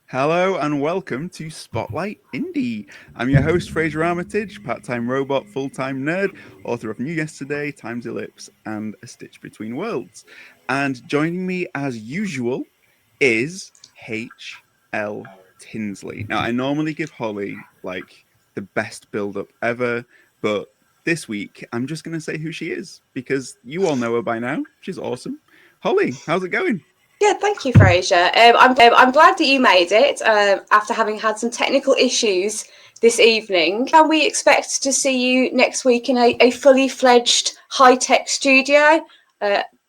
Hello and welcome to Spotlight Indie. I'm your host, Fraser Armitage, part time robot, full time nerd, author of New Yesterday, Time's Ellipse, and A Stitch Between Worlds. And joining me as usual is H.L. Tinsley. Now, I normally give Holly like the best build up ever, but this week I'm just going to say who she is because you all know her by now. She's awesome. Holly, how's it going? Yeah, thank you, Fraser. I'm glad that you made it after having had some technical issues this evening. Can we expect to see you next week in a fully fledged high-tech studio?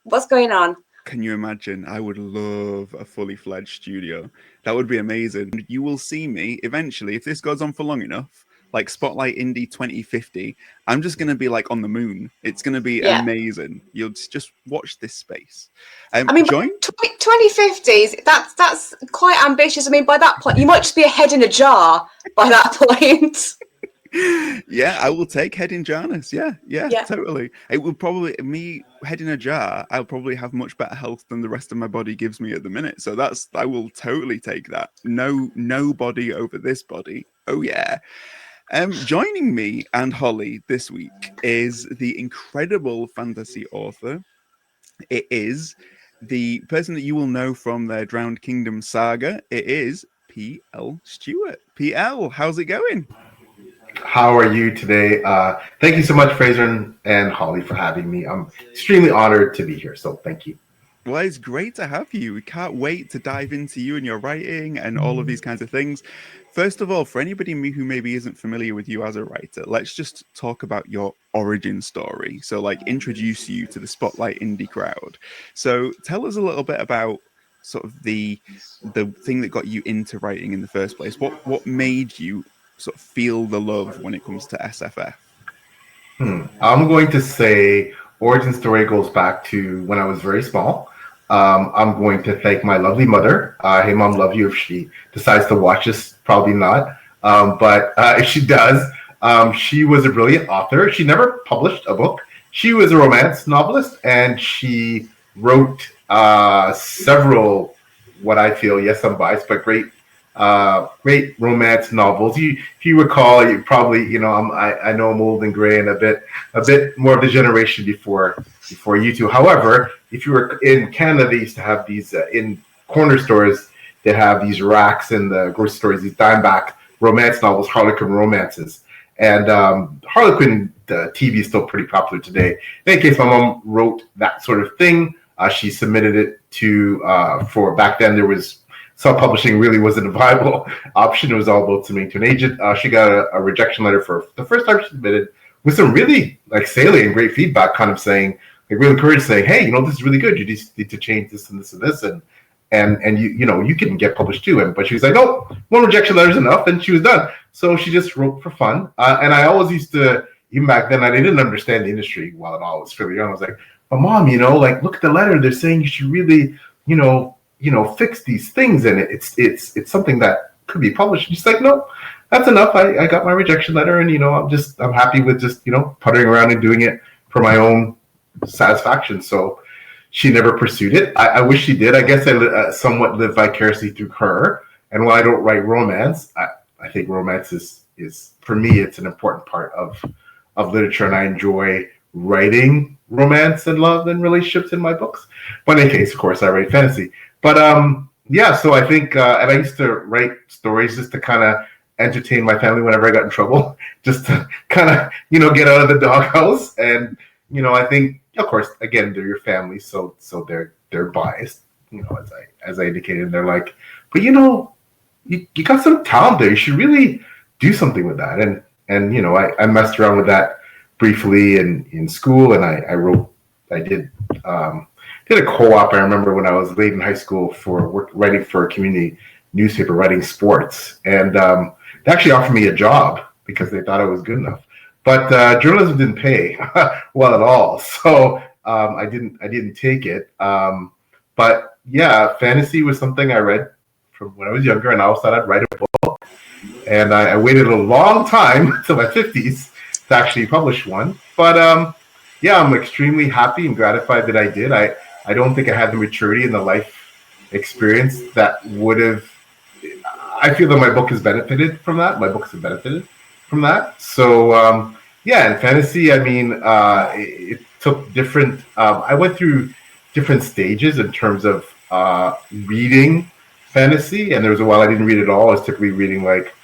What's going on? Can you imagine? I would love a fully fledged studio. That would be amazing. You will see me eventually, if this goes on for long enough, like Spotlight Indie 2050. I'm just going to be like on the moon. It's going to be Yeah. amazing. You'll just watch this space. I mean, Join. 2050s, that's quite ambitious. I mean, by that point, you might just be a head in a jar by that point. Yeah, I will take head in jarness. Yeah, totally. It will probably me head in a jar. I'll probably have much better health than the rest of my body gives me at the minute. So I will totally take that. No body over this body. Oh yeah. Joining me and Holly this week is the incredible fantasy author. It is the person that you will know from their Drowned Kingdom saga. It is PL Stuart. PL, how's it going? How are you today? Thank you so much, Fraser and Holly, for having me. I'm extremely honored to be here, so thank you. Well, it's great to have you. We can't wait to dive into you and your writing and all of these kinds of things. First of all, for anybody who maybe isn't familiar with you as a writer, let's just talk about your origin story. So, like, introduce you to the Spotlight Indie crowd. So, tell us a little bit about sort of the thing that got you into writing in the first place. What made you sort of feel the love when it comes to SFF? I'm going to say origin story goes back to when I was very small. I'm going to thank my lovely mother. Hey, mom, love you. If she decides to watch this, probably not. But if she does, she was a brilliant author. She never published a book. She was a romance novelist, and she wrote several, what I feel, yes, I'm biased, but great romance novels. If you recall, you probably, I know I'm old and gray and a bit more of the generation before you two. However, if you were in Canada, they used to have these in corner stores. They have these racks in the grocery stores, these dimeback romance novels, Harlequin romances, and Harlequin the TV is still pretty popular today. In any case, my mom wrote that sort of thing. She submitted it to for back then there was self-publishing really wasn't a viable option. It was all about submitting to an agent. She got a rejection letter for the first time she submitted with some really like salient great feedback, kind of saying, like really encouraged, saying, hey, this is really good. You just need to change this and this and this, and you can get published too. But she was like, nope, one rejection letter is enough, and she was done. So she just wrote for fun. And I always used to, even back then, I didn't understand the industry well at all. I was fairly young. I was like, but mom, like look at the letter. They're saying you should really, fix these things, and it's something that could be published. She's like, no, that's enough. I got my rejection letter, and I'm happy with just puttering around and doing it for my own satisfaction. So she never pursued it. I wish she did. I guess I somewhat live vicariously through her. And while I don't write romance, I think romance is for me, it's an important part of literature, and I enjoy writing romance and love and relationships in my books. But in any case, of course, I write fantasy. But so I think, and I used to write stories just to kind of entertain my family whenever I got in trouble, just to kind of, get out of the doghouse. And, I think, of course, again, they're your family, so they're biased, as I indicated. They're like, but you got some talent there. You should really do something with that. And I messed around with that briefly in school, and I did a co-op. I remember when I was late in high school for writing for a community newspaper, writing sports, and they actually offered me a job because they thought I was good enough. But journalism didn't pay well at all, so I didn't take it. But yeah, fantasy was something I read from when I was younger, and I always thought I'd write a book. And I waited a long time till my 50s to actually publish one. But yeah, I'm extremely happy and gratified that I did. I don't think I had the maturity and the life experience that would have I feel that my book has benefited from that. My books have benefited from that. So yeah, in fantasy, I mean, it took different. I went through different stages in terms of reading fantasy, and there was a while I didn't read at all. I was typically reading like,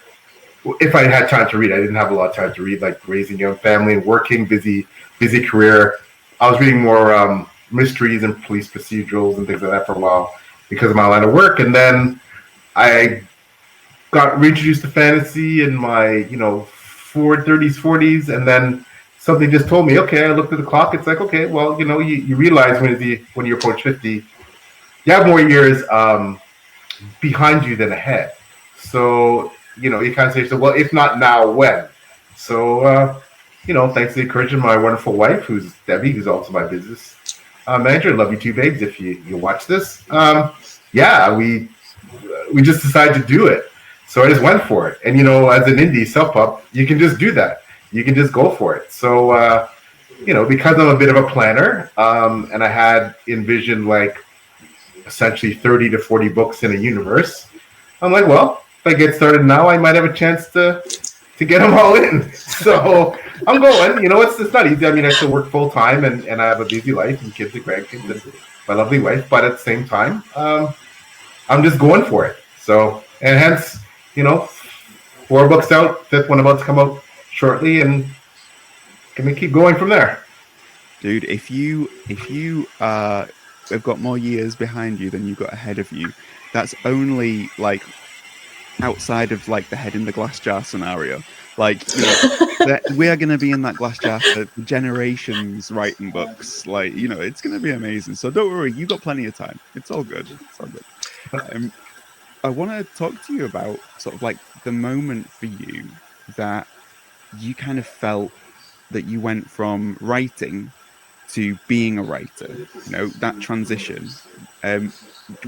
if I had time to read, I didn't have a lot of time to read, like raising a young family and working, busy career. I was reading more mysteries and police procedurals and things like that for a while because of my line of work, and then I got reintroduced to fantasy in my 30s, 40s, and then something just told me, okay. I looked at the clock. It's like, okay, well, you realize when you approach 50, you have more years behind you than ahead. So you kind of say, so well, if not now, when? So thanks to the encouragement of my wonderful wife, who's Debbie, who's also my business manager. Love you too, babes. If you watch this, yeah, we just decided to do it. So I just went for it. And, as an indie self-pub, you can just do that. You can just go for it. So, because I'm a bit of a planner, and I had envisioned like essentially 30 to 40 books in a universe, I'm like, well, if I get started now, I might have a chance to get them all in. So I'm going. It's not easy. I mean, I still work full time and I have a busy life and kids and grandkids and my lovely wife. But at the same time, I'm just going for it. So, and hence, 4 books out, 5th one about to come out shortly, and gonna keep going from there. Dude, if you have got more years behind you than you've got ahead of you, that's only like outside of like the head in the glass jar scenario. Like, we are going to be in that glass jar for generations writing books. Like, it's going to be amazing. So don't worry, you got plenty of time. It's all good. It's all good. I want to talk to you about sort of like the moment for you that you kind of felt that you went from writing to being a writer, that transition.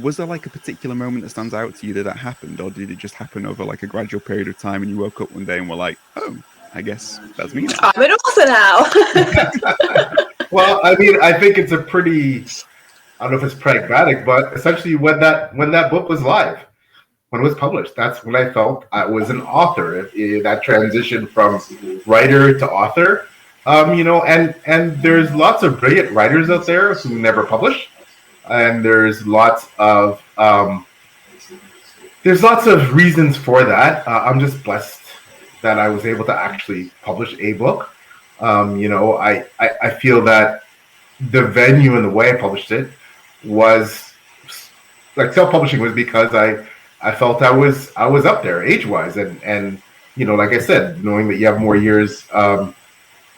Was there like a particular moment that stands out to you that happened, or did it just happen over like a gradual period of time and you woke up one day and were like, oh, I guess that's me now? I'm an author now. Well, I mean, I think it's a pretty, I don't know if it's pragmatic, but essentially when that book was live, when it was published, that's when I felt I was an author. That transition from writer to author, and there's lots of brilliant writers out there who never publish, and there's lots of reasons for that. I'm just blessed that I was able to actually publish a book. I feel that the venue and the way I published it was like self-publishing was because I felt I was up there age-wise, and like I said, knowing that you have more years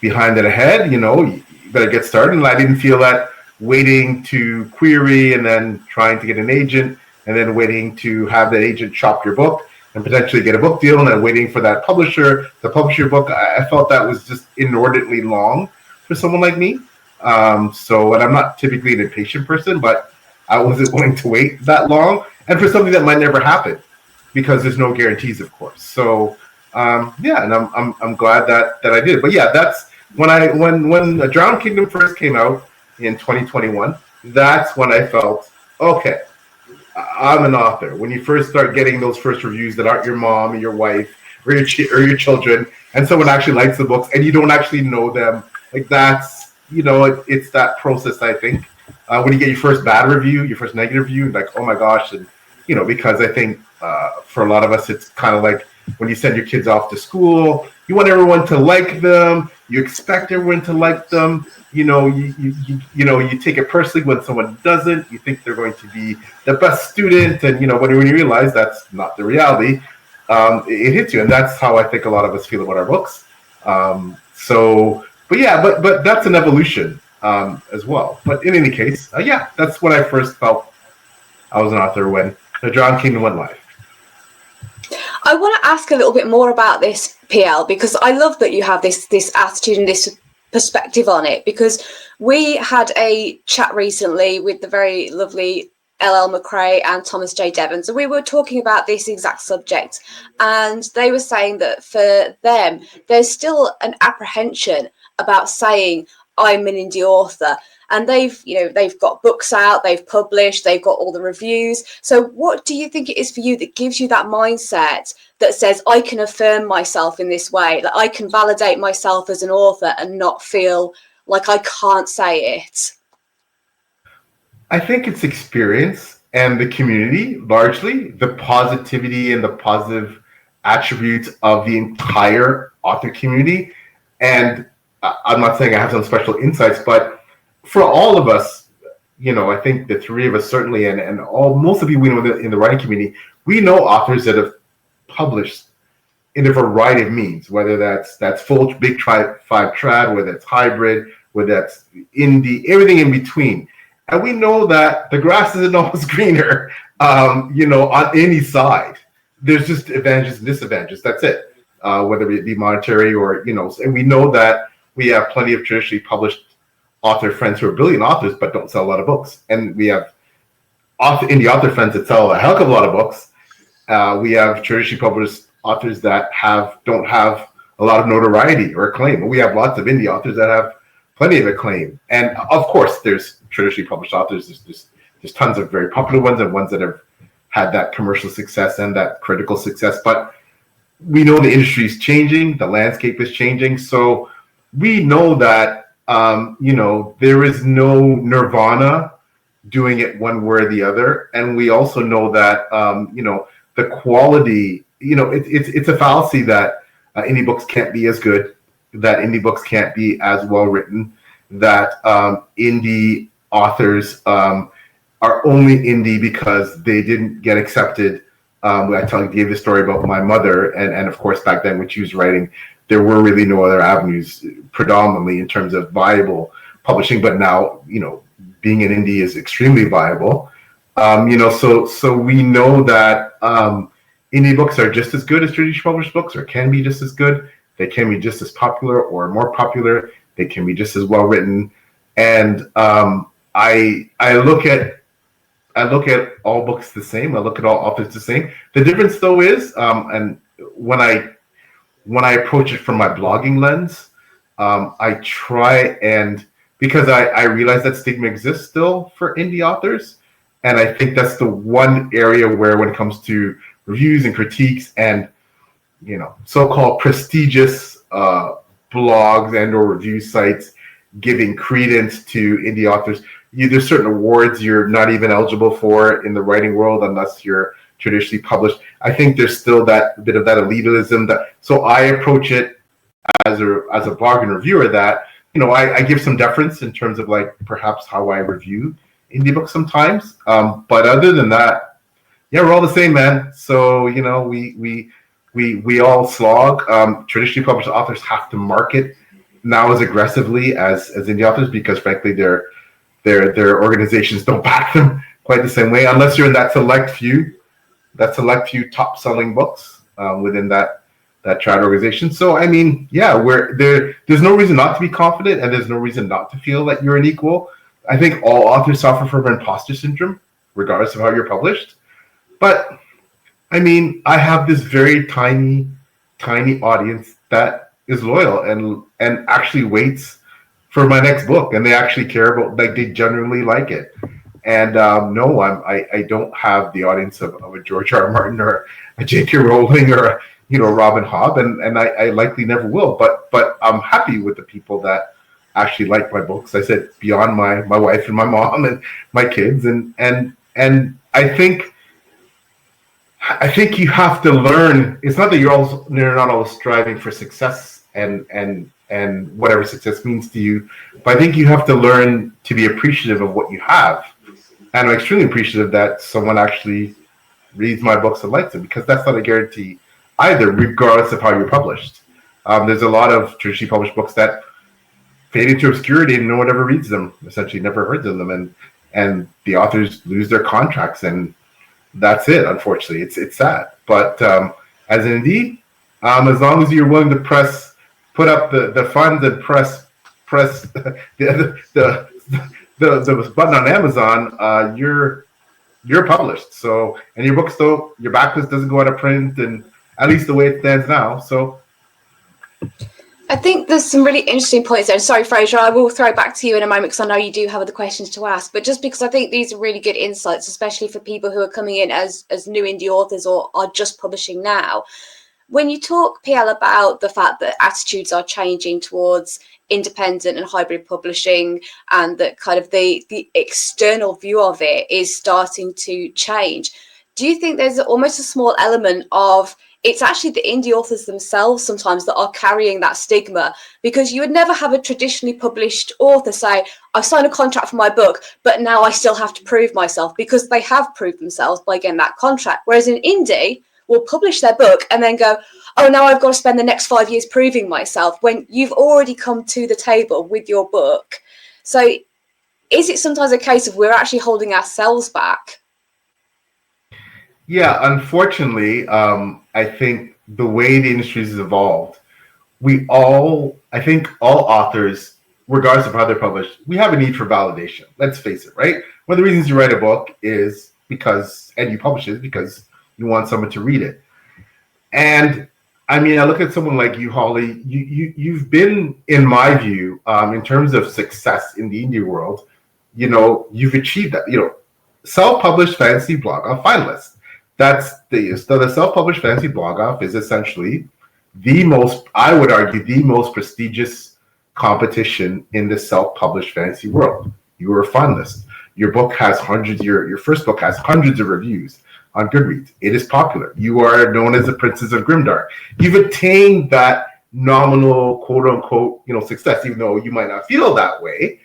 behind it ahead, you better get started. And I didn't feel that waiting to query and then trying to get an agent and then waiting to have that agent shop your book and potentially get a book deal and then waiting for that publisher to publish your book. I felt that was just inordinately long for someone like me. And I'm not typically an impatient person, but I wasn't willing to wait that long, and for something that might never happen, because there's no guarantees, of course. So, and I'm glad that I did. But yeah, that's when A Drowned Kingdom first came out in 2021. That's when I felt, okay, I'm an author. When you first start getting those first reviews that aren't your mom or your wife or your children, and someone actually likes the books and you don't actually know them, like that's it's that process, I think. When you get your first bad review, your first negative review, like, oh my gosh. And, because I think for a lot of us, it's kind of like when you send your kids off to school, you want everyone to like them. You expect everyone to like them. You take it personally when someone doesn't. You think they're going to be the best student. And, when you realize that's not the reality, it hits you. And that's how I think a lot of us feel about our books. But that's an evolution. As well. But in any case, that's when I first felt I was an author, when The Drowned Kingdom went live. I want to ask a little bit more about this, PL, because I love that you have this attitude and this perspective on it, because we had a chat recently with the very lovely LL McRae and Thomas J. Devons, and we were talking about this exact subject, and they were saying that for them, there's still an apprehension about saying, I'm an indie author. and they've got books out, they've published, they've got all the reviews. So what do you think it is for you that gives you that mindset that says, I can affirm myself in this way, that I can validate myself as an author and not feel like I can't say it? I think it's experience and the community, largely the positivity and the positive attributes of the entire author community. And I'm not saying I have some special insights, but for all of us, I think the three of us certainly, and most of you we know in the writing community, we know authors that have published in a variety of means, whether that's full big five trad, whether it's hybrid, whether that's indie, everything in between. And we know that the grass isn't always greener, on any side. There's just advantages and disadvantages. That's it. Whether it be monetary or, and we know that we have plenty of traditionally published author friends who are brilliant authors but don't sell a lot of books. And we have indie author friends that sell a heck of a lot of books. We have traditionally published authors that don't have a lot of notoriety or acclaim. We have lots of indie authors that have plenty of acclaim. And of course, there's traditionally published authors. There's tons of very popular ones and ones that have had that commercial success and that critical success. But we know the industry is changing, the landscape is changing. So we know that, there is no nirvana doing it one way or the other. And we also know that, the quality, it's a fallacy that indie books can't be as good, that indie books can't be as well written, that indie authors are only indie because they didn't get accepted. I gave the story about my mother, and of course back then when she was writing, there were really no other avenues predominantly in terms of viable publishing. But now, being an indie is extremely viable. So we know that indie books are just as good as traditionally published books, or can be just as good. They can be just as popular or more popular. They can be just as well written. And I look at all books the same. I look at all authors the same. The difference, though, is, and when I approach it from my blogging lens, I try and, because I realize that stigma exists still for indie authors, and I think that's the one area where, when it comes to reviews and critiques and so-called prestigious blogs and or review sites giving credence to indie authors, there's certain awards you're not even eligible for in the writing world unless you're traditionally published. I think there's still that bit of that elitism. So I approach it as a blogger and reviewer that, I give some deference in terms of like perhaps how I review indie books sometimes. But other than that, yeah, we're all the same, man. So, we all slog. Traditionally published authors have to market now as aggressively as indie authors because frankly their organizations don't back them quite the same way, unless you're in that select few top selling books within that trad organization. So I mean, yeah, there's no reason not to be confident, and there's no reason not to feel that you're an equal. I think all authors suffer from imposter syndrome, regardless of how you're published. But I mean, I have this very tiny audience that is loyal and actually waits for my next book, and they actually care about, like, they genuinely like it. And no, I don't have the audience of a George R. R. Martin or a J.K. Rowling or Robin Hobb, and I likely never will. But I'm happy with the people that actually like my books. I said beyond my wife and my mom and my kids, and I think you have to learn. It's not that you're not always striving for success and whatever success means to you, but I think you have to learn to be appreciative of what you have. And I'm extremely appreciative that someone actually reads my books and likes them, because that's not a guarantee either, regardless of how you're published. There's a lot of traditionally published books that fade into obscurity and no one ever reads them, essentially never heard of them, and the authors lose their contracts, and that's it. Unfortunately, it's sad. But as an indie, as long as you're willing to put up the funds and press the button on Amazon, you're published. So, and your books, though, your backlist doesn't go out of print, and at least the way it stands now. So I think there's some really interesting points there. Sorry, Fraser, I will throw it back to you in a moment because I know you do have other questions to ask. But just because I think these are really good insights, especially for people who are coming in as new indie authors or are just publishing now. When you talk, PL, about the fact that attitudes are changing towards independent and hybrid publishing, and that kind of the external view of it is starting to change, do you think there's almost a small element of it's actually the indie authors themselves sometimes that are carrying that stigma? Because you would never have a traditionally published author say, I've signed a contract for my book, but now I still have to prove myself, because they have proved themselves by getting that contract. Whereas an indie will publish their book and then go, oh, now I've got to spend the next 5 years proving myself, when you've already come to the table with your book. So is it sometimes a case of we're actually holding ourselves back? Yeah, unfortunately, I think the way the industry has evolved, I think all authors, regardless of how they're published, we have a need for validation. Let's face it, right? One of the reasons you write a book is because, and you publish it because you want someone to read it. And I mean, I look at someone like you, Holly. You've been, in my view, in terms of success in the indie world, you've achieved that. Self-published fantasy blog off finalist. So the self-published fantasy blog off is essentially I would argue, the most prestigious competition in the self-published fantasy world. You were a finalist. Your book has your first book has hundreds of reviews on Goodreads. It is popular. You are known as the Princess of Grimdark. You've attained that nominal, quote unquote, success, even though you might not feel that way.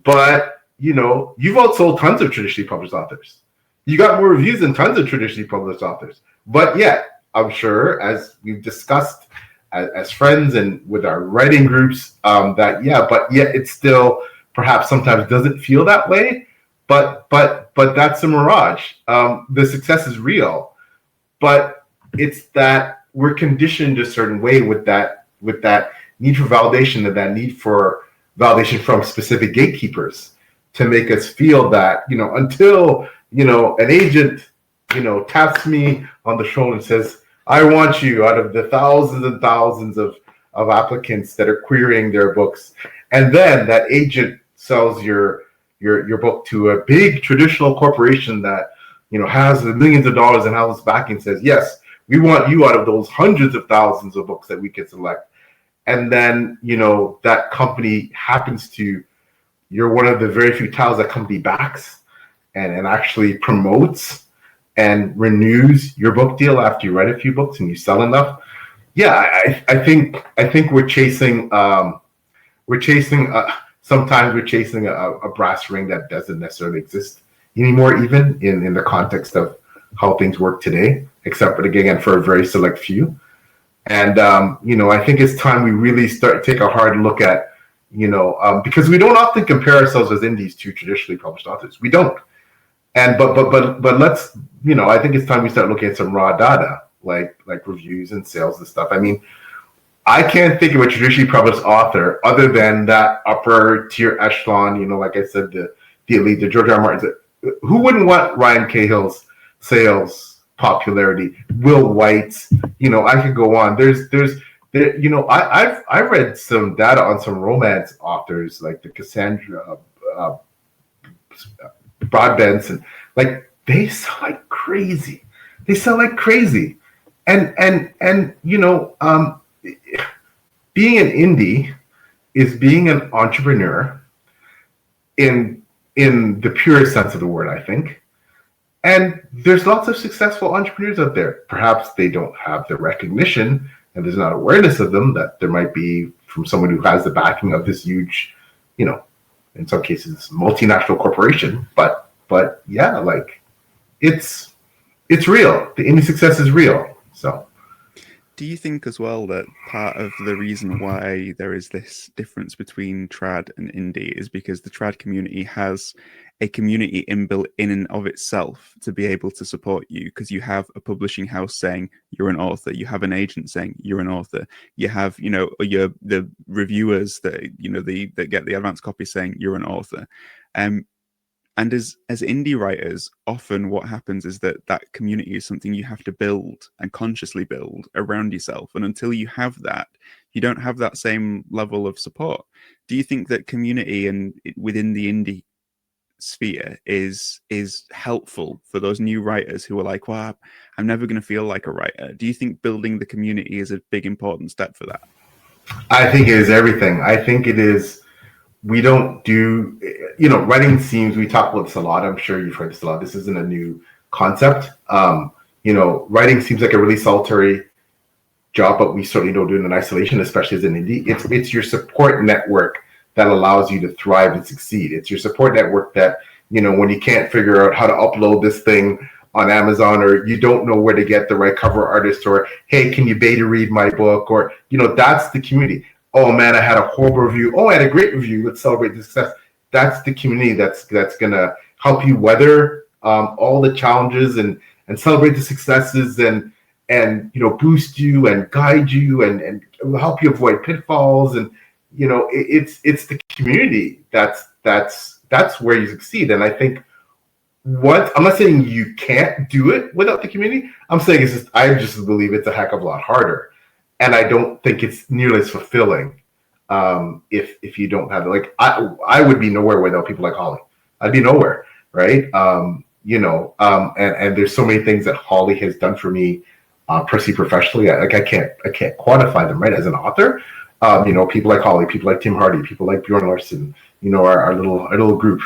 But, you've outsold tons of traditionally published authors. You got more reviews than tons of traditionally published authors. But yet, I'm sure, as we've discussed as friends and with our writing groups, but yet it still perhaps sometimes doesn't feel that way. But that's a mirage. The success is real, but it's that we're conditioned a certain way with that need for validation, and that need for validation from specific gatekeepers to make us feel that, until, an agent, taps me on the shoulder and says, I want you out of the thousands and thousands of applicants that are querying their books. And then that agent sells your book to a big traditional corporation that, has millions of dollars in house backing, says, yes, we want you out of those hundreds of thousands of books that we can select. And then, that company you're one of the very few titles that company backs and actually promotes and renews your book deal after you write a few books and you sell enough. Yeah, I think we're chasing sometimes we're chasing a brass ring that doesn't necessarily exist anymore, even in the context of how things work today, except for, again, for a very select few. And I think it's time we really take a hard look at, because we don't often compare ourselves as indies to traditionally published authors. We don't. And but let's, I think it's time we start looking at some raw data, like reviews and sales and stuff. I mean, I can't think of a traditionally published author other than that upper tier echelon, like I said, the elite, the George R. Martin. Who wouldn't want Ryan Cahill's sales popularity? Will White's, I could go on. I've read some data on some romance authors like the Cassandra Broadbents, and they sell like crazy. And being an indie is being an entrepreneur in the purest sense of the word, I think. And there's lots of successful entrepreneurs out there. Perhaps they don't have the recognition and there's not awareness of them that there might be from someone who has the backing of this huge, in some cases, multinational corporation. But yeah, it's real. The indie success is real. So. Do you think as well that part of the reason why there is this difference between trad and indie is because the trad community has a community inbuilt in and of itself to be able to support you, because you have a publishing house saying you're an author, you have an agent saying you're an author, you have the reviewers that that get the advance copy saying you're an author. And as indie writers, often what happens is that community is something you have to build and consciously build around yourself. And until you have that, you don't have that same level of support. Do you think that community and within the indie sphere is helpful for those new writers who are like, well, I'm never going to feel like a writer? Do you think building the community is a big important step for that? I think it is everything. I think it is. We don't do, writing seems, we talk about this a lot. I'm sure you've heard this a lot. This isn't a new concept. Writing seems like a really solitary job, but we certainly don't do it in isolation, especially as an indie. It's your support network that allows you to thrive and succeed. It's your support network that, when you can't figure out how to upload this thing on Amazon, or you don't know where to get the right cover artist, or, hey, can you beta read my book? Or, that's the community. Oh man, I had a horrible review. Oh, I had a great review. Let's celebrate the success. That's the community that's gonna help you weather all the challenges and celebrate the successes and boost you and guide you and help you avoid pitfalls. And it's the community that's where you succeed. And I think I'm not saying you can't do it without the community. I'm saying I just believe it's a heck of a lot harder. And I don't think it's nearly as fulfilling if you don't have it. Like I would be nowhere without people like Holly. I'd be nowhere, right? And there's so many things that Holly has done for me, personally, professionally. I can't quantify them, right? As an author, people like Holly, people like Tim Hardy, people like Bjorn Larson, our little group,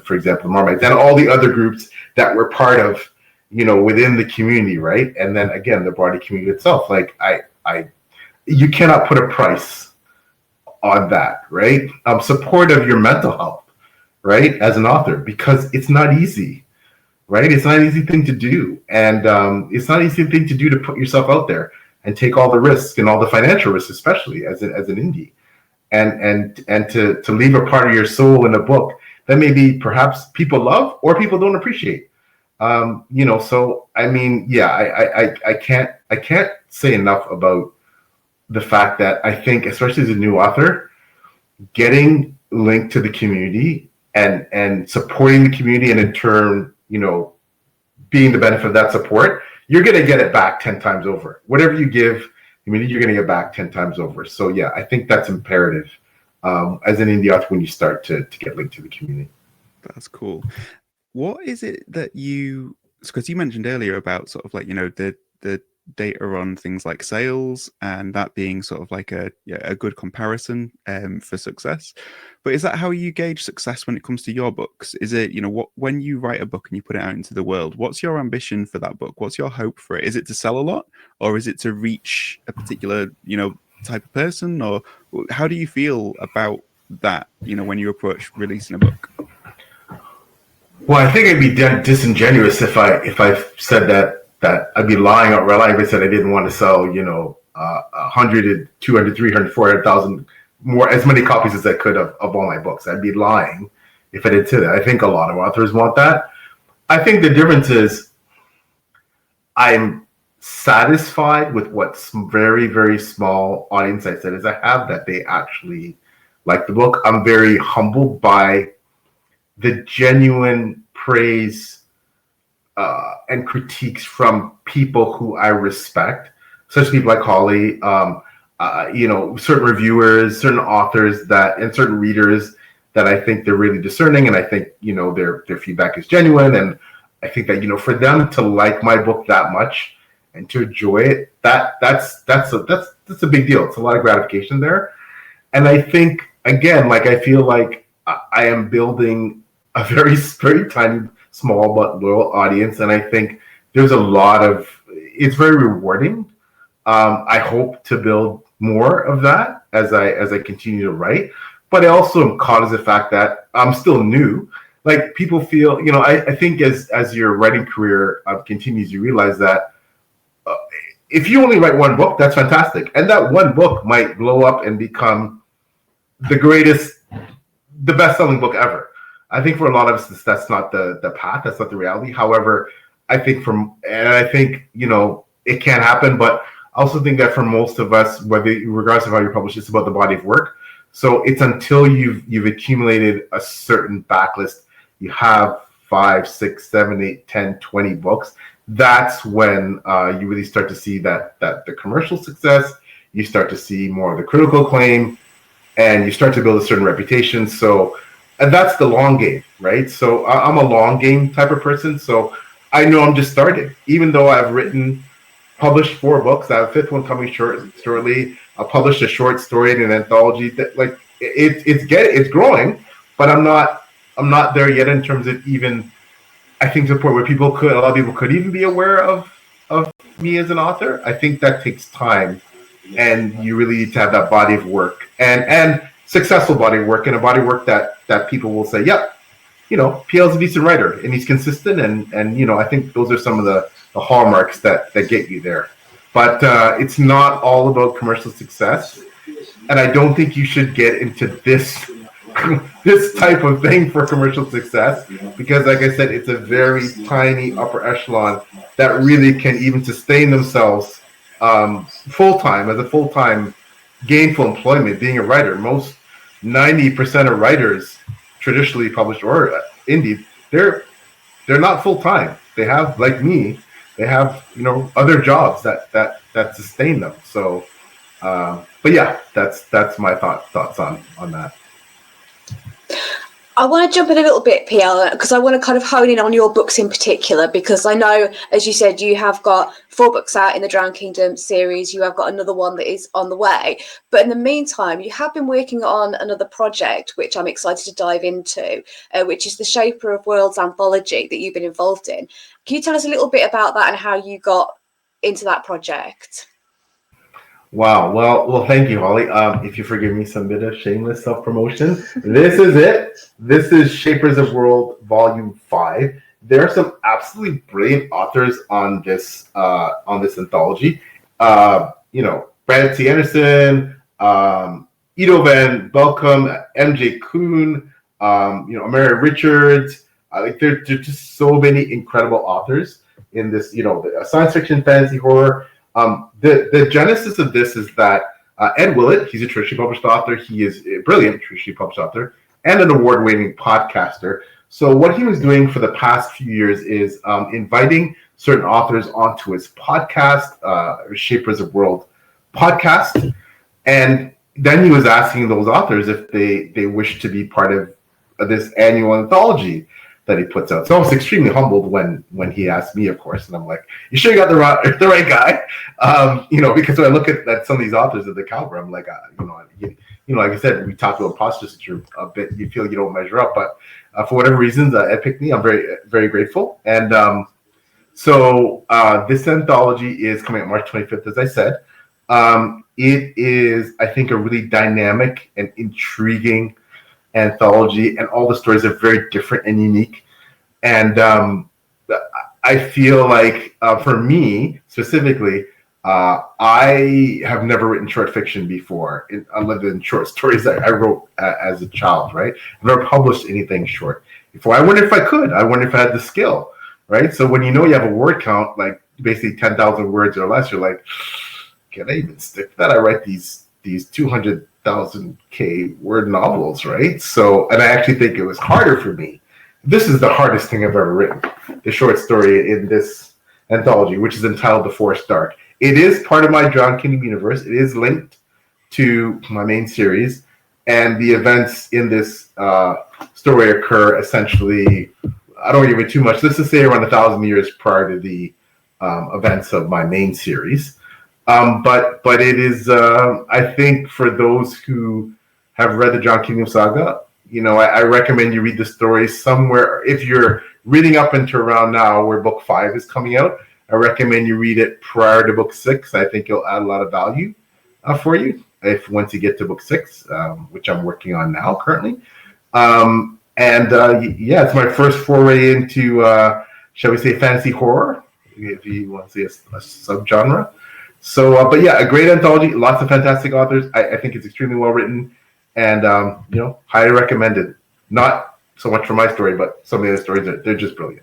for example, Marmites, and all the other groups that we're part of, within the community, right? And then again, the broader community itself. Like you cannot put a price on that, right? Support of your mental health, right? As an author, because it's not easy, right? It's not an easy thing to do. And it's not an easy thing to do to put yourself out there and take all the risks and all the financial risks, especially as an indie. And to leave a part of your soul in a book that maybe perhaps people love or people don't appreciate. So I mean, yeah, I can't say enough about the fact that I think, especially as a new author, getting linked to the community and supporting the community, and in turn, being the benefit of that support, you're going to get it back 10 times over. Whatever you give, you're going to get back 10 times over. So yeah, I think that's imperative as an indie author when you start to get linked to the community. That's cool. What is it that because you mentioned earlier about sort of like, the data on things like sales, and that being sort of like a good comparison for success. But is that how you gauge success when it comes to your books? Is it, when you write a book and you put it out into the world, what's your ambition for that book? What's your hope for it? Is it to sell a lot, or is it to reach a particular, type of person? Or how do you feel about that, when you approach releasing a book? Well, I think I'd be disingenuous if I said that I'd be lying if I said I didn't want to sell, 100, 200, 300, 400,000 more, as many copies as I could of all my books. I'd be lying if I did say that. I think a lot of authors want that. I think the difference is I'm satisfied with what very, very small audience I said is I have, that they actually like the book. I'm very humbled by the genuine praise and critiques from people who I respect, such people like Holly, certain reviewers, certain authors and certain readers that I think they're really discerning, and I think their feedback is genuine, and I think that for them to like my book that much and to enjoy it, that's a big deal. It's a lot of gratification there, and I think again, I feel like I am building a very, very tiny, small but loyal audience, and I think there's it's very rewarding. I hope to build more of that as I continue to write, but I also am caught as the fact that I'm still new. Like, people feel, I think as your writing career continues, you realize that if you only write one book, that's fantastic, and that one book might blow up and become the best-selling book ever. I think for a lot of us, that's not the path. That's not the reality. However, I think it can happen, but I also think that for most of us, regardless of how you publish, it's about the body of work. So it's until you've accumulated a certain backlist, you have 5, 6, 7, 8, 10, 20 books. That's when you really start to see that the commercial success, you start to see more of the critical acclaim, and you start to build a certain reputation. So, and that's the long game, right? So I'm a long game type of person. So I know I'm just starting, even though I've published 4 books. I have a 5th one coming shortly. I published a short story in an anthology that, like, it's growing, but I'm not there yet in terms of even, I think, to the point where a lot of people could even be aware of me as an author. I think that takes time, and you really need to have that body of work and successful body of work, and a body of work that people will say, yep, PL's a decent writer and he's consistent, and I think those are some of the hallmarks that get you there. But it's not all about commercial success, and I don't think you should get into this type of thing for commercial success, because, like I said, it's a very tiny upper echelon that really can even sustain themselves full-time, as a full-time gainful employment, being a writer. Most 90% of writers, traditionally published or indie, they're not full-time. They have, like me, they have other jobs that sustain them. So but yeah, that's my thoughts on that. I want to jump in a little bit, PL, because I want to kind of hone in on your books in particular, because I know, as you said, you have got 4 books out in the Drowned Kingdom series. You have got another one that is on the way. But in the meantime, you have been working on another project, which I'm excited to dive into, which is the Shaper of Worlds Anthology that you've been involved in. Can you tell us a little bit about that and how you got into that project? Wow. Well, thank you, Holly. If you forgive me some bit of shameless self-promotion, this is it. This is Shapers of World Volume 5. There are some absolutely brilliant authors on this anthology. Brandon T. Anderson, Ido Van Belkom, MJ Kuhn, Amara Richards. There's just so many incredible authors in this, science fiction, fantasy, horror. The genesis of this is that Ed Willett, he's a traditionally published author. He is a brilliant traditionally published author and an award-winning podcaster. So what he was doing for the past few years is inviting certain authors onto his podcast, Shapers of World podcast. And then he was asking those authors if they wish to be part of this annual anthology that he puts out. So I was extremely humbled when he asked me, of course, and I'm like, "You sure you got the right guy?" Because when I look at some of these authors of the caliber, I'm like, like I said, we talked about imposter syndrome a bit. You feel you don't measure up, but for whatever reasons, Ed picked me. I'm very, very grateful. And so this anthology is coming out March 25th, as I said. It is, I think, a really dynamic and intriguing anthology, and all the stories are very different and unique. And I feel like for me specifically, I have never written short fiction before, other than short stories that I wrote as a child, right? I've never published anything short before. I wonder if I could. I wonder if I had the skill, right? So when you have a word count, like basically 10,000 words or less, you're like, can I even stick to that? I write these 200,000 word novels, right? So, and I actually think it was harder for me. This is the hardest thing I've ever written, the short story in this anthology, which is entitled The Forest Dark. It is part of my Drowned Kingdom universe. It is linked to my main series, and the events in this story occur essentially, I don't give it too much, let's just say around 1,000 years prior to the events of my main series. But it is, I think, for those who have read the Drowned Kingdom saga, I recommend you read the story somewhere. If you're reading up into around now where book 5 is coming out, I recommend you read it prior to book 6. I think it'll add a lot of value for you once you get to book 6, which I'm working on now currently. It's my first foray into, shall we say, fantasy horror, if you want to say a subgenre. So, but yeah, a great anthology, lots of fantastic authors. I think it's extremely well written, and highly recommended. Not so much for my story, but some of the other stories, they're just brilliant.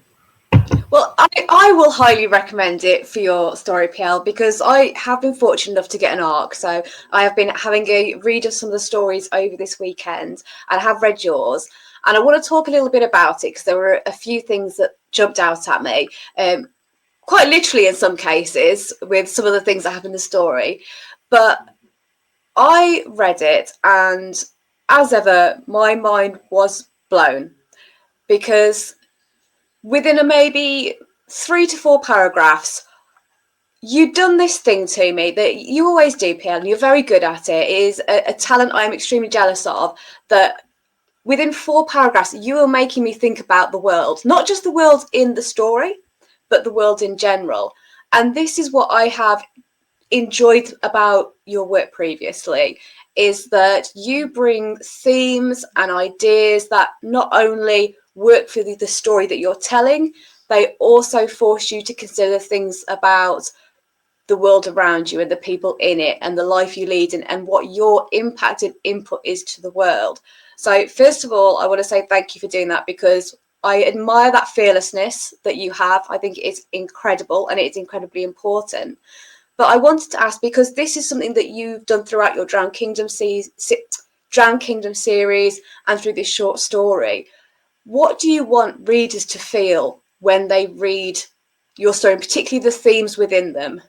Well, I will highly recommend it for your story, PL, because I have been fortunate enough to get an ARC. So I have been having a read of some of the stories over this weekend, and I have read yours. And I want to talk a little bit about it because there were a few things that jumped out at me. Quite literally in some cases with some of the things that happen in the story. But I read it, and as ever, my mind was blown, because within a maybe 3 to 4 paragraphs, you've done this thing to me that you always do, PL, and you're very good at it. It is a talent I am extremely jealous of, that within 4 paragraphs, you are making me think about the world, not just the world in the story, but the world in general. And this is what I have enjoyed about your work previously, is that you bring themes and ideas that not only work for the story that you're telling, they also force you to consider things about the world around you and the people in it and the life you lead and what your impact and input is to the world. So first of all, I want to say thank you for doing that, because I admire that fearlessness that you have. I think it's incredible and it's incredibly important. But I wanted to ask, because this is something that you've done throughout your Drowned Kingdom series and through this short story, what do you want readers to feel when they read your story, and particularly the themes within them?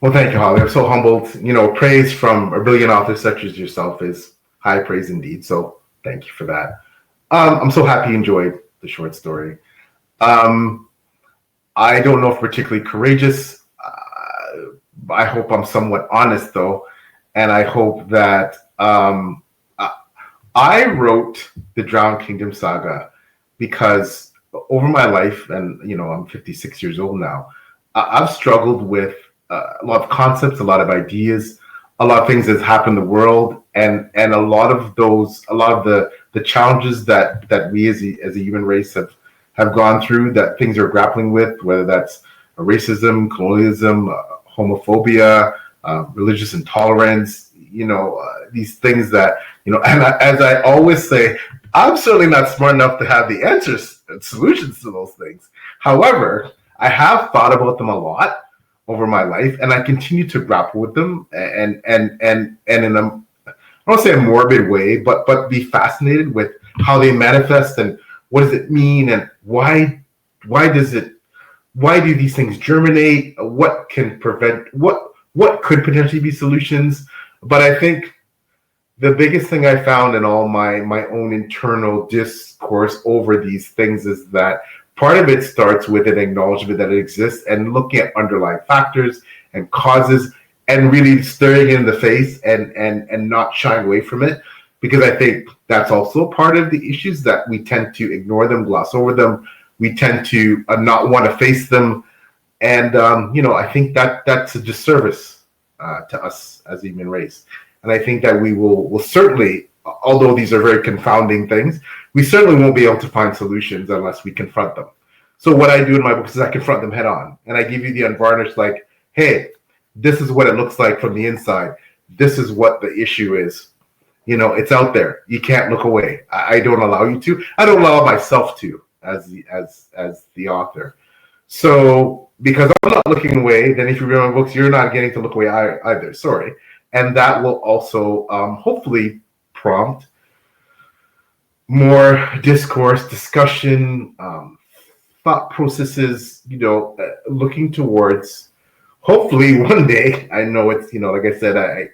Well, thank you, Holly. I'm so humbled. Praise from a brilliant author such as yourself is high praise indeed. So thank you for that. I'm so happy you enjoyed the short story. I don't know if particularly courageous. I hope I'm somewhat honest, though. And I hope that I wrote the Drowned Kingdom saga because over my life, and I'm 56 years old now, I've struggled with a lot of concepts, a lot of ideas, a lot of things that's happened in the world, and a lot of the challenges that we as a human race have gone through, that things are grappling with, whether that's racism, colonialism, homophobia, religious intolerance, these things that, and as I always say, I'm certainly not smart enough to have the answers and solutions to those things. However, I have thought about them a lot over my life, and I continue to grapple with them, and in a, I don't say a morbid way, but be fascinated with how they manifest and what does it mean, and why do these things germinate? What can prevent what could potentially be solutions? But I think the biggest thing I found in all my own internal discourse over these things is that part of it starts with an acknowledgement that it exists and looking at underlying factors and causes and really staring it in the face and not shying away from it. Because I think that's also part of the issues, that we tend to ignore them, gloss over them. We tend to not want to face them. And, I think that's a disservice to us as a human race. And I think that we will certainly, although these are very confounding things, we certainly won't be able to find solutions unless we confront them. So what I do in my books is I confront them head on. And I give you the unvarnished, like, hey, this is what it looks like from the inside. This is what the issue is. It's out there. You can't look away. I don't allow you to. I don't allow myself to as the author. So because I'm not looking away, then if you read my books, you're not getting to look away either. Sorry. And that will also hopefully prompt more discourse, discussion, thought processes, looking towards hopefully one day. I know it's, like I said,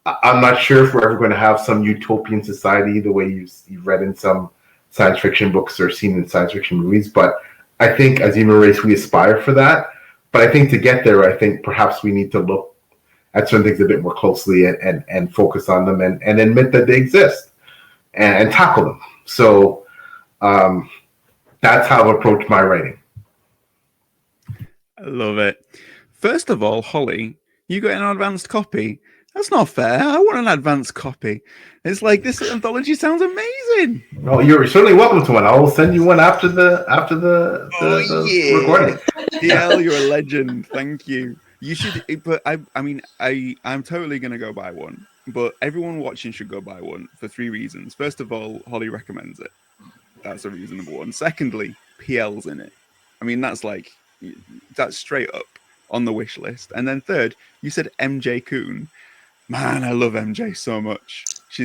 I'm not sure if we're ever going to have some utopian society the way you've read in some science fiction books or seen in science fiction movies. But I think as a human race, we aspire for that. But I think to get there, I think perhaps we need to look at certain things a bit more closely and focus on them and admit that they exist and tackle them. So that's how I've approached my writing. I love it. First of all, Holly, you got an advanced copy. That's not fair. I want an advanced copy. It's like, this anthology sounds amazing. Well, you're certainly welcome to one. I will send you one after the recording. PL, you're a legend. Thank you. You should, but I'm totally gonna go buy one. But everyone watching should go buy one for 3 reasons. First of all, Holly recommends it. That's a reason number one. Secondly, PL's in it. I mean, that's straight up on the wish list. And then third, you said MJ Kuhn. Man, I love MJ so much. She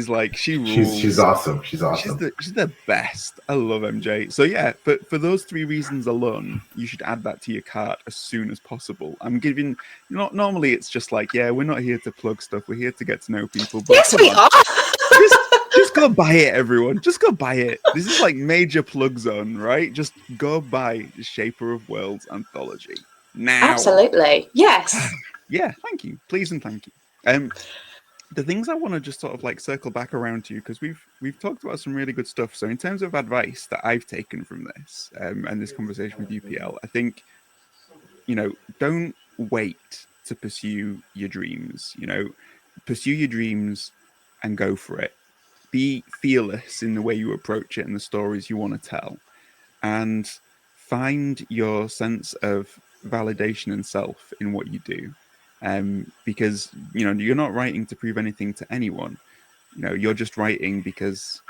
rules. She's awesome. She's She's awesome. the best. I love MJ. So yeah, for those three reasons alone, you should add that to your cart as soon as possible. I'm giving not normally it's just like, yeah, we're not here to plug stuff. We're here to get to know people. But Yes, come we on. are. Just go buy it, everyone. Just go buy it. This is like major plug zone, right? Just go buy the Shaper of Worlds Anthology now. Absolutely. Yes. Yeah, thank you. Please and thank you. The things I want to just sort of like circle back around to, because we've talked about some really good stuff. So in terms of advice that I've taken from this and this conversation with UPL, I think, don't wait to pursue your dreams. Pursue your dreams and go for it. Be fearless in the way you approach it and the stories you want to tell, and find your sense of validation and self in what you do. Because you're not writing to prove anything to anyone. You're just writing because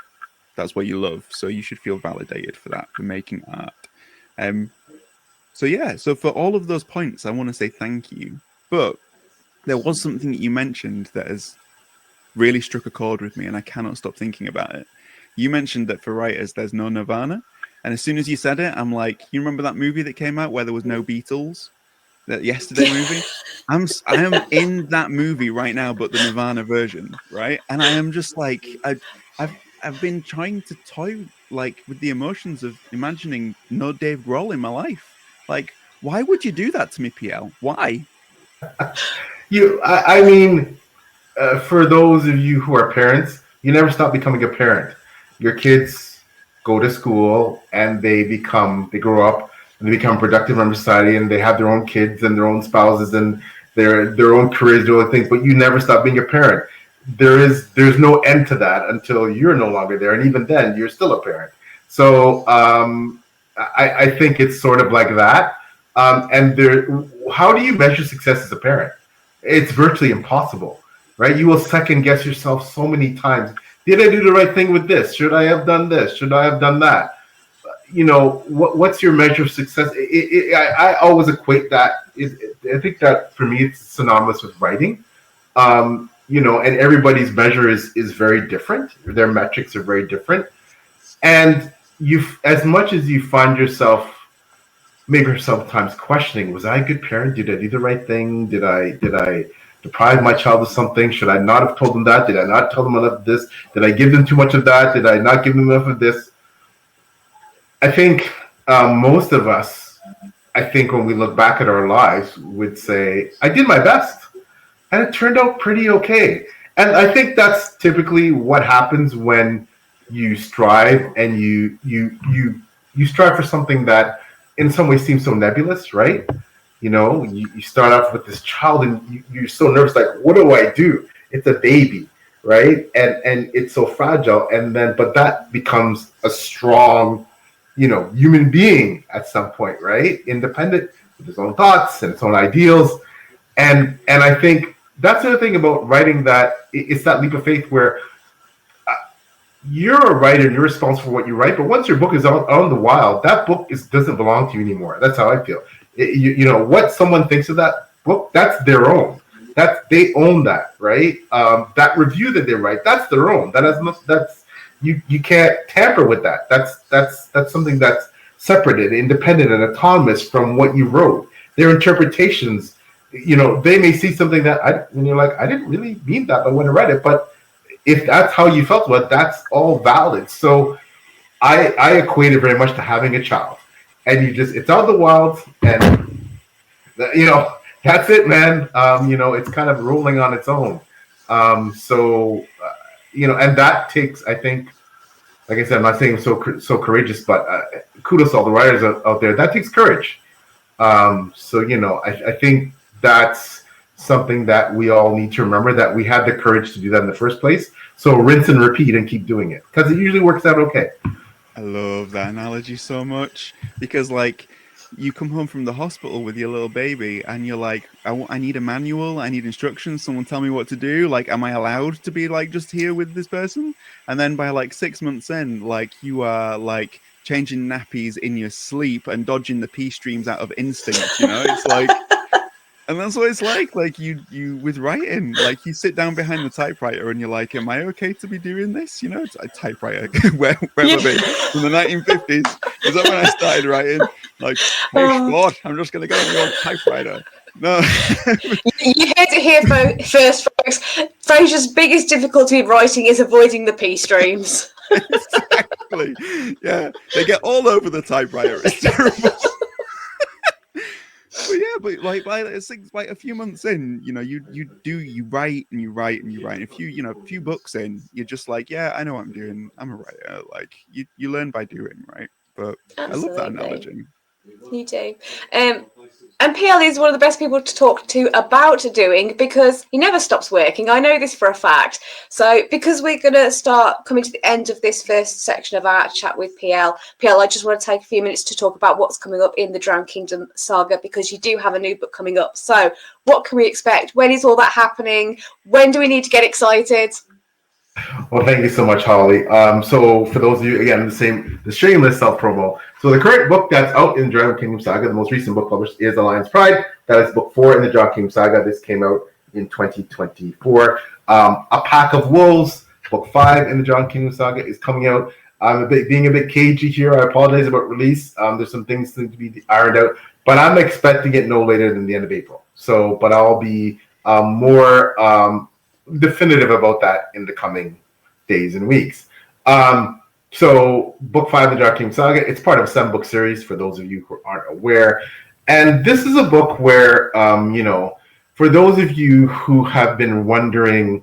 that's what you love. So you should feel validated for that, for making art. So for all of those points, I want to say thank you. But there was something that you mentioned that has really struck a chord with me, and I cannot stop thinking about it. You mentioned that for writers, there's no Nirvana. And as soon as you said it, I'm like, you remember that movie that came out where there was no Beatles? That Yesterday movie? I am in that movie right now, but the Nirvana version, right? And I am just like, I've been trying to toy like with the emotions of imagining no Dave Grohl in my life. Like, why would you do that to me, PL? Why? I mean, for those of you who are parents, you never stop becoming a parent. Your kids go to school and they grow up and they become productive in society, and they have their own kids and their own spouses and their own careers, their own things. But you never stop being a parent. There's no end to that until you're no longer there, and even then, you're still a parent. So I think it's sort of like that. How do you measure success as a parent? It's virtually impossible, right? You will second guess yourself so many times. Did I do the right thing with this? Should I have done this? Should I have done that? What's your measure of success? I always equate that. I think that for me, it's synonymous with writing. And everybody's measure is very different. Their metrics are very different. And as much as you find yourself maybe sometimes questioning, was I a good parent? Did I do the right thing? Did I deprive my child of something? Should I not have told them that? Did I not tell them enough of this? Did I give them too much of that? Did I not give them enough of this? I think most of us, when we look back at our lives, would say, I did my best. And it turned out pretty okay. And I think that's typically what happens when you strive and you strive for something that in some ways seems so nebulous, right? You start off with this child and you're so nervous, like, what do I do? It's a baby, right? And it's so fragile. But that becomes a strong, human being at some point, right? Independent with his own thoughts and his own ideals. And I think that's the other thing about writing, that it's that leap of faith where you're a writer and you're responsible for what you write. But once your book is out on the wild, that book doesn't belong to you anymore. That's how I feel. What someone thinks of that book, that's their own. They own that, right? That review that they write, that's their own. You can't tamper with that. That's something that's separated, independent, and autonomous from what you wrote. Their interpretations, they may see something that you're like, I didn't really mean that, but when I read it, but if that's how you felt about it, that's all valid. So I equate it very much to having a child, and it's out in the wild, and that's it, man. It's kind of rolling on its own. And that takes, I think, like I said, I'm not saying so courageous, but kudos to all the writers out there. That takes courage. I think that's something that we all need to remember, that we had the courage to do that in the first place. So rinse and repeat and keep doing it, because it usually works out okay. I love that analogy so much, because like you come home from the hospital with your little baby and you're like, I need a manual, I need instructions, someone tell me what to do. Like, am I allowed to be like just here with this person? And then by like 6 months in, like you are like changing nappies in your sleep and dodging the pee streams out of instinct, It's like, And that's what it's like you with writing, like you sit down behind the typewriter and you're like, am I okay to be doing this? You know, it's a typewriter. where have I been? From the 1950s. Is that when I started writing? Like, hey, sport, I'm just going to get on the old typewriter. No. You heard it here first, folks. Frasier's biggest difficulty in writing is avoiding the P streams. Exactly. Yeah, they get all over the typewriter. It's terrible. But yeah, but like a few months in, you know, you write and you write and you write. And a few books in, you're just like, yeah, I know what I'm doing. I'm a writer. Like you learn by doing, right? But absolutely. I love that analogy. You do. And PL is one of the best people to talk to about doing, because he never stops working. I know this for a fact. So because we're going to start coming to the end of this first section of our chat with PL, I just want to take a few minutes to talk about what's coming up in the Drowned Kingdom saga, because you do have a new book coming up. So what can we expect? When is all that happening? When do we need to get excited? Well, thank you so much, Holly. So for those of you, again, the shameless self-promo. So the current book that's out in the Drowned Kingdom saga, the most recent book published, is Alliance Pride. That is book 4 in the Drowned Kingdom saga. This came out in 2024. A Pack of Wolves, book 5 in the Drowned Kingdom saga, is coming out. I'm being a bit cagey here. I apologize about release. There's some things that need to be ironed out, but I'm expecting it no later than the end of April. So, but I'll be more definitive about that in the coming days and weeks. So book 5 of the Dark King Saga, it's part of a 7-book series for those of you who aren't aware. And this is a book where, for those of you who have been wondering,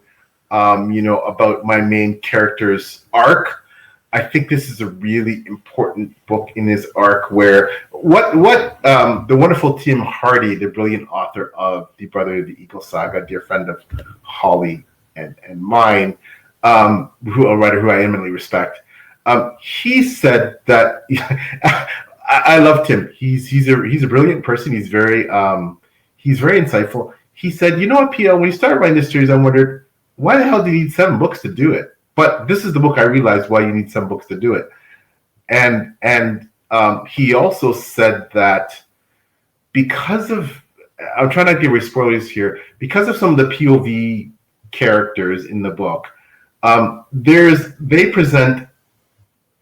about my main character's arc, I think this is a really important book in his arc, where what the wonderful Tim Hardy, the brilliant author of The Brother of the Eagle Saga, dear friend of Holly and mine, a writer who I eminently respect, he said that I love Tim. He's a brilliant person. He's very insightful. He said, you know what, PL, when you started writing this series, I wondered, why the hell do you need 7 books to do it? But this is the book I realized why you need 7 books to do it. And he also said that because of, I'm trying not to give away spoilers here, because of some of the POV characters in the book, they present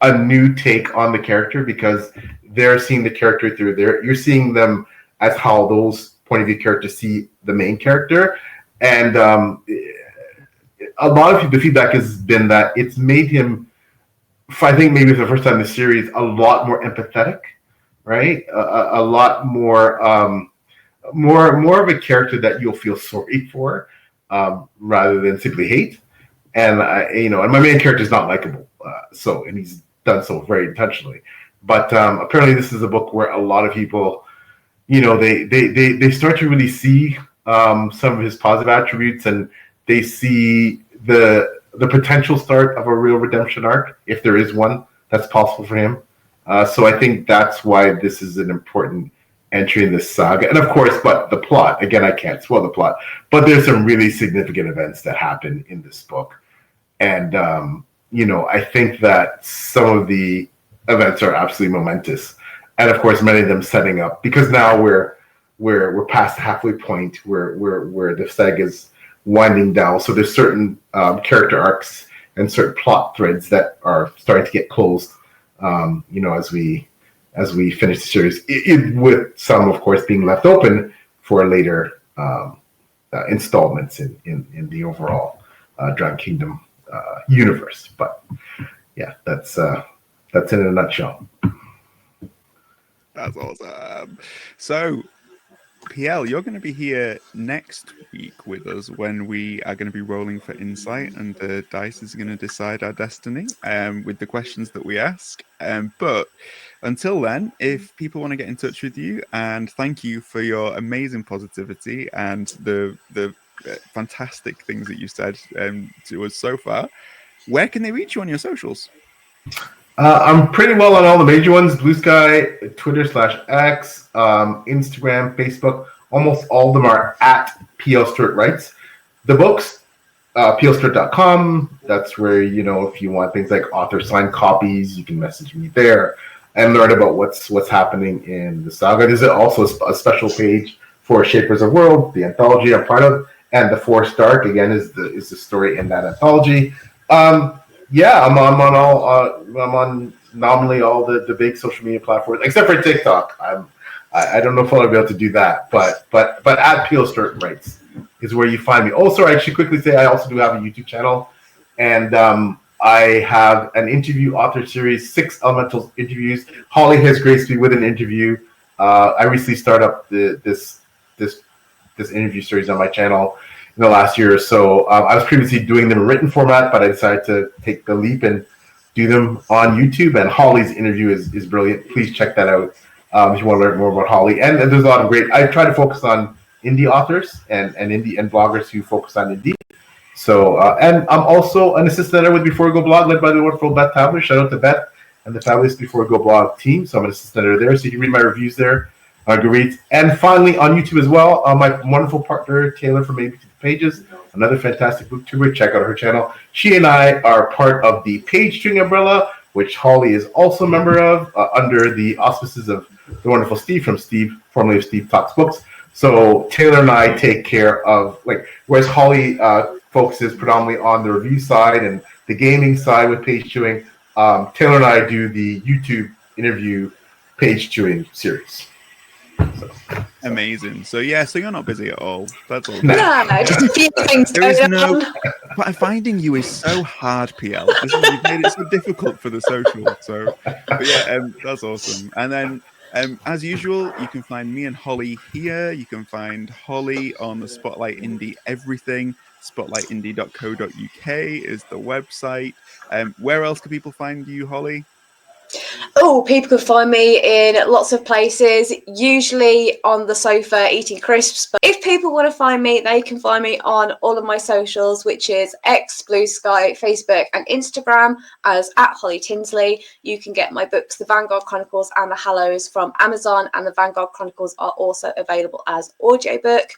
a new take on the character, because they're seeing the character through you're seeing them as how those point of view characters see the main character. And a lot of the feedback has been that it's made him, I think maybe for the first time in the series, a lot more empathetic, right? A lot more of a character that you'll feel sorry for, rather than simply hate. And and my main character is not likable, and he's done so very intentionally. But apparently, this is a book where a lot of people, they start to really see some of his positive attributes, and they see the potential start of a real redemption arc, if there is one that's possible for him. So I think that's why this is an important entry in this saga. And of course, but the plot, again, I can't spoil the plot, but there's some really significant events that happen in this book. And, I think that some of the events are absolutely momentous. And of course, many of them setting up, because now we're past the halfway point where the saga is winding down. So there's certain character arcs and certain plot threads that are starting to get closed, as we finish the series, with some, of course, being left open for later installments in the overall Drowned Kingdom universe. But yeah, that's in a nutshell. That's awesome. So, PL, you're going to be here next week with us when we are going to be rolling for insight, and the dice is going to decide our destiny with the questions that we ask. But until then, if people want to get in touch with you, and thank you for your amazing positivity and the fantastic things that you said to us so far, where can they reach you on your socials? I'm pretty well on all the major ones: Blue Sky, Twitter/X, Instagram, Facebook. Almost all of them are at PL Stuart Writes. The books, plstuart.com. That's where, if you want things like author signed copies, you can message me there and learn about what's happening in the saga. There's also a special page for Shapers of World, the anthology I'm part of, and The Force Dark again is the story in that anthology. Yeah, I'm on nominally all the big social media platforms except for TikTok. I don't know if I'll be able to do that, but at PL Stuart Writes is where you find me. Also, I should quickly say I also do have a YouTube channel, and I have an interview author series, 6 Elementals interviews. Holly has graced me with an interview. I recently started up this interview series on my channel in the last year or so. I was previously doing them in written format, but I decided to take the leap and do them on YouTube. And Holly's interview is brilliant. Please check that out if you want to learn more about Holly. And there's a lot of great. I try to focus on indie authors and indie and bloggers who focus on indie. So, and I'm also an assistant editor with Before We Go blog, led by the wonderful Beth Tabler. Shout out to Beth and the fabulous Before We Go blog team. So I'm an assistant editor there, so you can read my reviews there. Great. And finally, on YouTube as well, my wonderful partner, Taylor from Maybe to the Pages, another fantastic booktuber. Check out her channel. She and I are part of the Page String umbrella, which Holly is also a member of, under the auspices of the wonderful Steve from Steve, formerly of Steve Talks Books. So Taylor and I take care of, whereas Holly focuses predominantly on the review side and the gaming side with Page Chewing, Taylor and I do the YouTube interview Page Chewing series. Amazing. So you're not busy at all. That's all. No, just a few things. But finding you is so hard, PL. You've made it so difficult for the social. So, but yeah, that's awesome. And then, as usual, you can find me and Holly here. You can find Holly on the Spotlight Indie Everything. Spotlightindie.co.uk is the website. Where else can people find you, Holly? Oh, people can find me in lots of places, usually on the sofa eating crisps. But if people want to find me, they can find me on all of my socials, which is X, Blue Sky, Facebook and Instagram as @HollyTinsley. You can get my books, The Vanguard Chronicles and The Hallows, from Amazon, and The Vanguard Chronicles are also available as audiobook.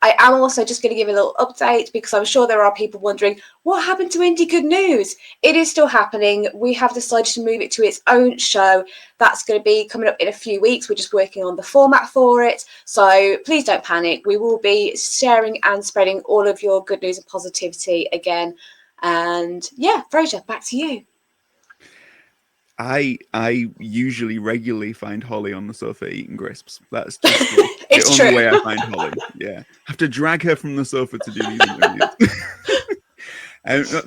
I am also just going to give a little update because I'm sure there are people wondering what happened to Indie Good News. It is still happening. We have decided to move it to its own show. That's going to be coming up in a few weeks. We're just working on the format for it. So please don't panic. We will be sharing and spreading all of your good news and positivity again. And yeah, Fraser, back to you. I usually regularly find Holly on the sofa eating crisps. That's just the only way I find Holly. Yeah, I have to drag her from the sofa to do these interviews.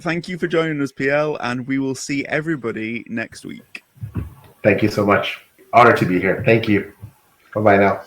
Thank you for joining us, PL, and we will see everybody next week. Thank you so much. Honored to be here. Thank you. Bye-bye now.